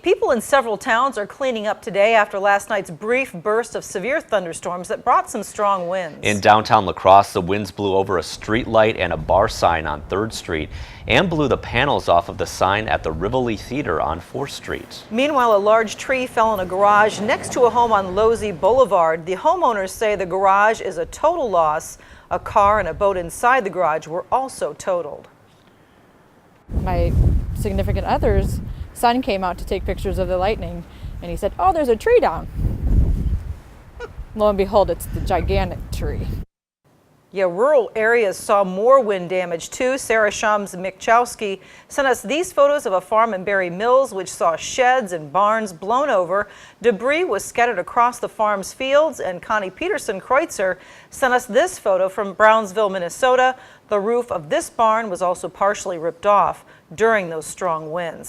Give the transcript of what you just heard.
People in several towns are cleaning up today after last night's brief burst of severe thunderstorms that brought some strong winds. In downtown La Crosse, the winds blew over a street light and a bar sign on 3rd Street and blew the panels off of the sign at the Rivoli Theater on 4th Street. Meanwhile, a large tree fell in a garage next to a home on Losey Boulevard. The homeowners say the garage is a total loss. A car and a boat inside the garage were also totaled. My significant other's son came out to take pictures of the lightning, and he said, "Oh, there's a tree down." Lo and behold, it's the gigantic tree. Yeah, rural areas saw more wind damage too. Sarah Shums Mikchowski sent us these photos of a farm in Berry Mills, which saw sheds and barns blown over. Debris was scattered across the farm's fields, and Connie Peterson Kreutzer sent us this photo from Brownsville, Minnesota. The roof of this barn was also partially ripped off during those strong winds.